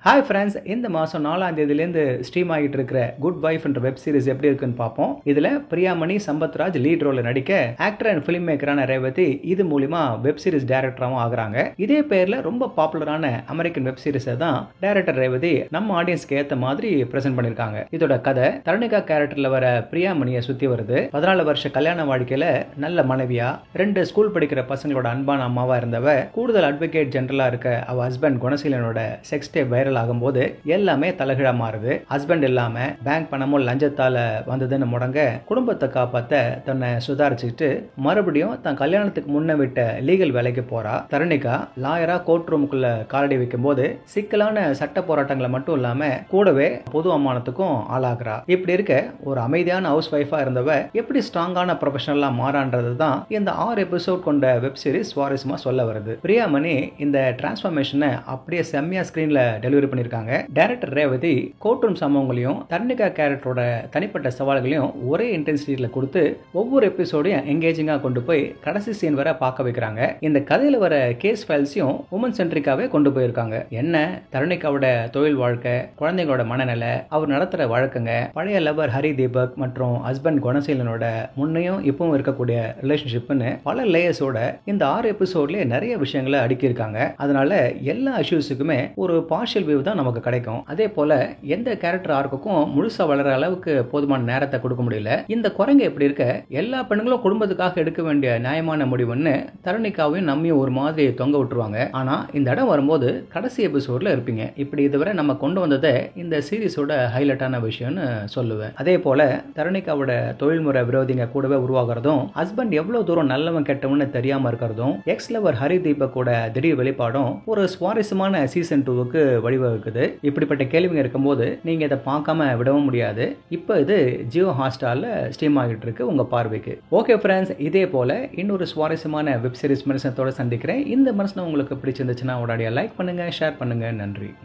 Hi friends, இந்த மாதம் 4ஆம் தேதியிலேருந்து ஸ்ட்ரீம் ஆகிட்டு இருக்கிற குட் வைஃப் என்ற வெப் சீரிஸ் எப்படி இருக்குன்னு பார்ப்போம். இதில் பிரியாமணி சம்பத்ராஜ் லீட் ரோலில் நடிக்க ஆக்டர் அண்ட் ஃபிலிம் மேக்கரான ரேவதி இது மூலிமா வெப் சீரிஸ் டைரக்டராகவும் ஆகுறாங்க. இதே பேரில் ரொம்ப பாப்புலரான அமெரிக்கன் வெப் சீரிஸை தான் டைரக்டர் ரேவதி நம்ம ஆடியன்ஸ்க்கு ஏற்ற மாதிரி பிரசென்ட் பண்ணியிருக்காங்க. இதோட கதை தரணிகா கேரக்டரில் வர பிரியாமணியை சுற்றி வருது. 14 வருஷ கல்யாண வாழ்க்கையில் நல்ல மனைவியா 2 ஸ்கூல் படிக்கிற பசங்களோட அன்பான அம்மாவா இருந்தவ கூடுதல் அட்வொகேட் ஜெனரலா இருக்க அவ ஹஸ்பண்ட் குணசீலனோட செக்ஸ் டேப் வைரல் ஆகும்போது எல்லாமே தலைகீழா மாறுது. ஹஸ்பண்ட் இல்லாம பேங்க் பணமும் லஞ்சத்தால வந்ததுன்னு முடங்க குடும்பத்தை காப்பாத்த தன்னை சுதாரிச்சுக்கிட்டு மறுபடியும் தன் கல்யாணத்துக்கு முன்ன விட்ட லீகல் வேலைக்கு போறா. தரணிகா லாயரா கோர்ட் ரூமுக்குள்ள காலடி வைக்கும் போது சிக்கலான சட்ட போராட்டங்களை மட்டும் இல்லாம கூடவே பொது அவமானத்துக்கும் ஆளாகிறா. இப்படி இருக்க ஒரு அமைதியான ஹவுஸ் ஒய்ஃபா இருந்தவ எப்படி ஸ்ட்ராங்கான ப்ரொஃபஷனலா மாறான்றது தான் இந்த 6 எபிசோட் கொண்ட வெப் சீரிஸ் சுவாரஸ்யமா சொல்ல வருது. பிரியாமணி இந்த டிரான்ஸ்ஃபர்மேஷனை அப்படியே செம்மையா ஸ்கிரீன்ல டெலிவரி பண்ணிருக்காங்க. டைரக்டர் ரேவதி கோர்ட் ரூம் சம்பவங்களையும் தரணிகா கேரக்டரோட தனிப்பட்ட சவால்களையும் ஒரே இன்டென்சிட்டியில கொடுத்து ஒவ்வொரு எபிசோடையும் எங்கேஜிங்கா கொண்டு போய் கடைசி சீன் வரை பார்க்க வைக்கிறாங்க. இந்த கதையில வர கேஸ் ஃபைல்ஸையும் உமன் சென்ட்ரிக்காவே கொண்டு போயிருக்காங்க. என்ன தரணிகாவோட தொழில் வாழ்க்கை, குழந்தைங்களோட மனநிலை, அவர் நடத்துற வழக்குங்க, பழைய லவர் ஹரி தீபக் மற்றும் ஹஸ்பண்ட் குணசீலனோட முன்னையும் இப்பவும் இருக்கக்கூடிய ரிலேஷன்ஷிப்னு பல லேயர்ஸோட இந்த 6 எபிசோட்லயே நிறைய விஷயங்களை அடுக்கியிருக்காங்க. அதனால எல்லா இஷ்யூஸுக்குமே ஒரு பார்ஷியல் வியூ தான் நமக்கு கிடைக்கும். அதே போல எந்த கேரக்டர் ஆர்க்குக்கும் முழுசா வளர அளவுக்கு போதுமான நேரத்தை கொடுக்க முடியல. இந்த குரங்கு எப்படி இருக்க எல்லா பெண்களும் குடும்பத்துக்காக எடுக்க வேண்டிய நியாயமான முடிவுன்னு தரணிகாவையும் நம்மையும் ஒரு மாதிரி தொங்க விட்டுருவாங்க. ஆனா இந்த இடம் வரும்போது கடைசி எபிசோட்ல இருப்பீங்க. இப்படி இதுவரை நம்ம கொண்டு வந்ததை இந்த சீரிஸோட ஹைலைட்டான விஷயம்னு சொல்லுவேன். அதே போல தரணிகாவோட தொழில்முறை விரோதிங்க கூடவே உருவாகிறதும், ஹஸ்பண்ட் எவ்வளவு தூரம் நல்லவன் கெட்டவன்னு தெரியாம இருக்கிறதும், எக்ஸ் லவர் ஹரி தீபக்கோட திடீர் வெளிப்பாடும் ஒரு சுவாரஸ்யமான சீசன் 2க்கு வழிவகுக்குது. இப்படிப்பட்ட கேள்விங்க இருக்கும்போது நீங்க இதை பார்க்காம விடவும் முடியாது. இப்போ இது ஜியோ ஹாட்ஸ்டார்ல ஸ்ட்ரீம் ஆகிட்டு இருக்கு உங்க பார்வைக்கு. ஓகே ஃப்ரெண்ட்ஸ், இதே போல இன்னொரு சுவாரஸ்யமான வெப் சீரிஸ் மனுஷனத்தோட சந்திக்கிறேன். இந்த மனுஷனை உங்களுக்கு பிடிச்சிருந்துச்சுன்னா உடனடியாக லைக் பண்ணுங்க, ஷேர் பண்ணுங்க. நன்றி.